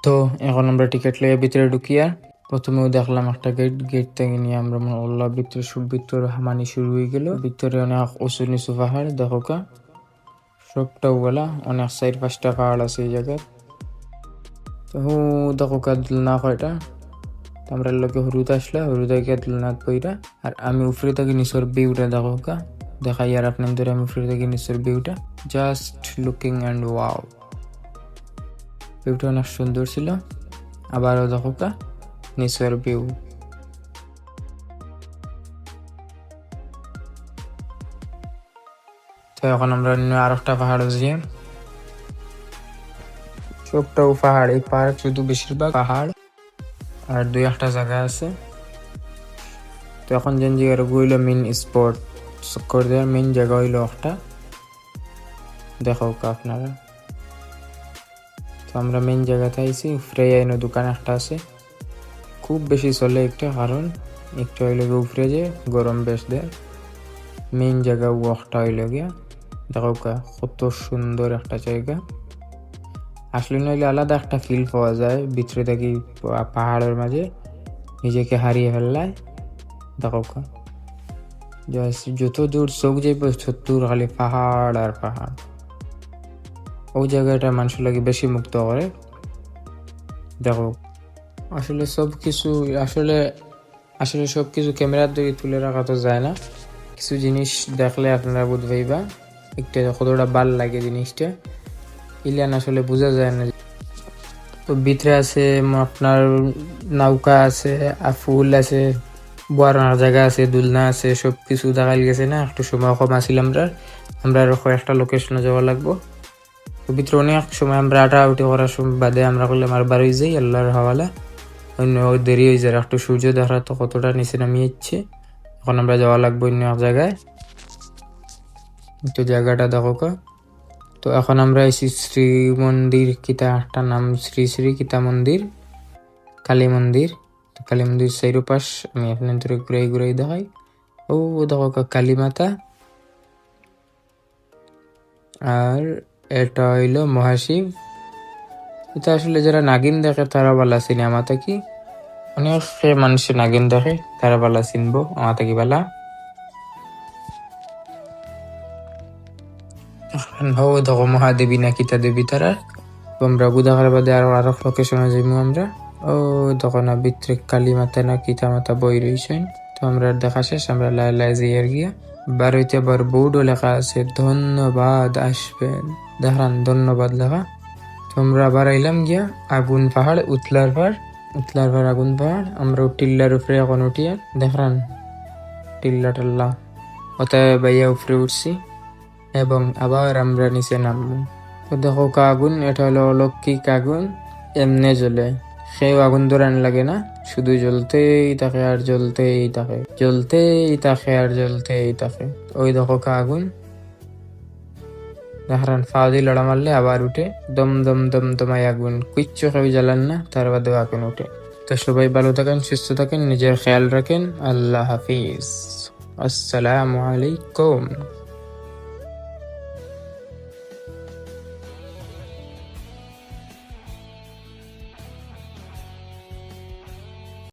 তো এখন আমরা টিকিট লিয়ে ভিতরে ঢুকি। আর প্রথমেও দেখলাম একটা গেট থেকে নিয়ে আমরা ভিতরে হামানি শুরু হয়ে গেল। ভিতরে অনেক উঁচু নিচু পাহাড় দেখো কা, সবটা ওগুলা অনেক 4-5টা পাহাড় আছে এই জায়গায়। তো দেখো কা দুলনা কয়টা। আমরা লোকে হরুদ আসলা, হরুদ গিয়ে দুলনাথ বইরা। আর আমি উপরে থেকে নিচের ভিউটা দেখো কা, দেখাই আর আপনাদের আমি উপরে থেকে নিচের ভিউটা, জাস্ট লুকিং অ্যান্ড ওয়াও। ভিউটা অনেক সুন্দর ছিল। আবারও দেখো কা নিচের ভিউ। তো এখন আমরা আর একটা পাহাড় যাই, সবটাও পাহাড়। এই পাহাড় শুধু বেশিরভাগ পাহাড় আর 2-1টা জায়গা আছে। তো এখন যে জায়গাটা হইলো মেন স্পট, চক্কর দেওয়ার মেন জায়গা হইলো একটা, দেখো কা আপনারা। তো আমরা মেন জায়গাতে আইছি। উপরে আইনো দোকান একটা আছে, খুব বেশি চলে একটা, কারণ একটা হইলে উপরে যে গরম বেশ দেয়। মেন জায়গা একটা হইলো গিয়া, দেখো কা কত সুন্দর একটা জায়গা। আসলে নইলে আলাদা একটা ফিল পাওয়া যায় ভিতরে থেকে, পাহাড়ের মাঝে নিজেকে হারিয়ে ফেললায়। দেখো কা যত দূর চোখ যাইব তত দূর খালি পাহাড় আর পাহাড়। ওই জায়গাটা মানুষ লাগে বেশি মুক্ত করে। দেখো আসলে সবকিছু আসলে সবকিছু ক্যামেরার দিকে তুলে রাখা তো যায় না। কিছু জিনিস দেখলে আপনারা বুঝবেইবা একটা কতটা ভাল লাগে জিনিসটা, ইলিয়ান আসলে বোঝা যায় না। তো ভিতরে আছে আপনার নৌকা আছে, ফুল আছে, বড় জায়গা আছে, দুলনা আছে, সবকিছু দেখাই গেছে না। একটু সময় কম আছিল, আমরা কয়েকটা লোকেশনে যাওয়া লাগবো। তো ভিতরে অনেক সময় আমরা আটাউটি করার সময় বাদে আমরা করলাম আর বারোই যাই আল্লাহর হাওয়ালা। অন্য দেরি হয়ে যায়, একটু সূর্য দেখা তো কতটা নিচে নামিয়ে যাচ্ছে। এখন আমরা যাওয়া লাগবো অন্য এক জায়গায়। তো জায়গাটা দেখো কা। তো এখন আমরা এসেছি শ্রী মন্দির, কিতা একটা নাম, শ্রী শ্রী কিতা মন্দির, কালী মন্দির। তো কালী মন্দির চাইরোপাশ আমি আপনাদের ঘুরাই ঘুরাই দেখাই। ও দেখো কা কালী মাতা। আর এটা হইলো মহাশিব। এটা আসলে যারা নাগিন দেখে তারা বালা সিনেমা থাকি, অনেক মানুষে নাগিন দেখে তারা বালা চিনবো আমার থাকি বালা। দেখো মহাদেবী না কিতা দেবী তারা। আমরা বুধাকার বাদে আরো লোকেশনে যাইবো আমরা। ও দেখো না ভিতরে কালী মাতা না কিতা মাতা বই রয়েছেন। তো আমরা দেখা শেষ, আমরা লাই লাই যাই গিয়া। বারোইতে বার বোর্ডও লেখা আছে ধন্যবাদ আসবেন, দেখান ধন্যবাদ লেখা। তোমরা আবার আইলাম গিয়া আগুন পাহাড়, উতলার পাহাড় আগুন পাহাড়। আমরা টিল্লার উপরে এখন উঠিয়া দেখান টিল্লা টাল্লা ওটায় বাইয়া উপরে উঠছি এবং আবার আমরা নিচে নামবো। তো দেখো আগুন, এটা হলো অলৌকিক আগুন, এমনে জ্বলে, সেও আগুন ধরান লাগে না, শুধু জ্বলতেই থাকে আর জ্বলতেই থাকে, জ্বলতেই থাকে আর জ্বলতেই থাকে। ওই দেখো আগুন দেখান, ফাউদি লড়া মারলে আবার উঠে, দম দম দম দমাই আগুন, কিচ্ছু কেউ জ্বালান না, তার বাদেও আগুন উঠে। তো সবাই ভালো থাকেন, সুস্থ থাকেন, নিজের খেয়াল রাখেন। আল্লাহ হাফিজ, আসসালামু আলাইকুম।